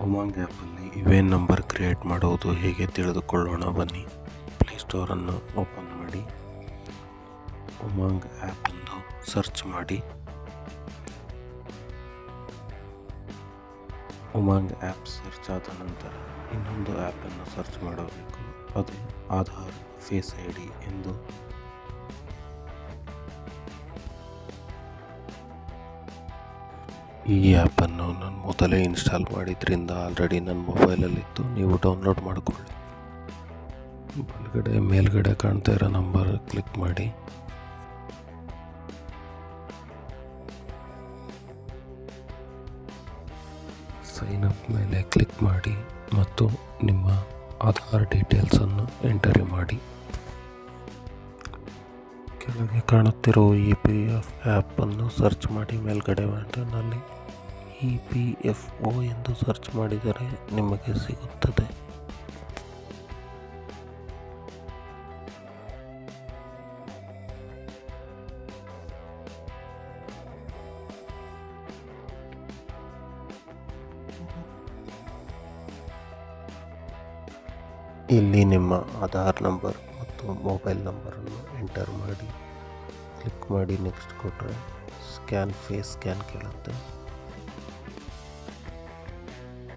ಉಮಂಗ್ ಆ್ಯಪಲ್ಲಿ UAN number create ಮಾಡುವುದು ಹೇಗೆ ತಿಳಿದುಕೊಳ್ಳೋಣ ಬನ್ನಿ. ಪ್ಲೇಸ್ಟೋರನ್ನು ಓಪನ್ ಮಾಡಿ, ಉಮಂಗ್ ಆ್ಯಪ್ ಎಂದು ಸರ್ಚ್ ಮಾಡಿ. ಉಮಂಗ್ ಆ್ಯಪ್ ಸರ್ಚ್ ಆದ ನಂತರ ಇನ್ನೊಂದು ಆ್ಯಪನ್ನು ಸರ್ಚ್ ಮಾಡಬೇಕು, ಅದು ಆಧಾರ್ ಫೇಸ್ ID ಎಂದು. ಈ ಆ್ಯಪನ್ನು ನಾನು ಮೊದಲೇ ಇನ್ಸ್ಟಾಲ್ ಮಾಡಿದ್ರಿಂದ ಆಲ್ರೆಡಿ ನನ್ನ ಮೊಬೈಲಲ್ಲಿತ್ತು, ನೀವು ಡೌನ್ಲೋಡ್ ಮಾಡಿಕೊಳ್ಳಿ. ಮೇಲ್ಗಡೆ ಕಾಣ್ತಾ ಇರೋ ನಂಬರ್ ಕ್ಲಿಕ್ ಮಾಡಿ. ಸೈನ್ ಅಪ್ ಮೇಲೆ ಕ್ಲಿಕ್ ಮಾಡಿ ಮತ್ತು ನಿಮ್ಮ ಆಧಾರ್ ಡೀಟೇಲ್ಸನ್ನು ಎಂಟರಿ ಮಾಡಿ. ಕೆಳಗೆ ಕಾಣುತ್ತಿರೋ EPF ಆ್ಯಪನ್ನು ಸರ್ಚ್ ಮಾಡಿ. ಮೇಲ್ಗಡೆ ಬಟನ್ನಲ್ಲಿ EPFO ಎಂದು ಸರ್ಚ್ ಮಾಡಿದರೆ ನಿಮಗೆ ಸಿಗುತ್ತದೆ. ಇಲ್ಲಿ ನಿಮ್ಮ ಆಧಾರ್ ನಂಬರ್ ಮತ್ತು ಮೊಬೈಲ್ ನಂಬರನ್ನು ಎಂಟರ್ ಮಾಡಿ, ಕ್ಲಿಕ್ ಮಾಡಿ. ನೆಕ್ಸ್ಟ್ ಕೊಟ್ಟರೆ ಫೇಸ್ ಸ್ಕ್ಯಾನ್ ಕೇಳುತ್ತೆ.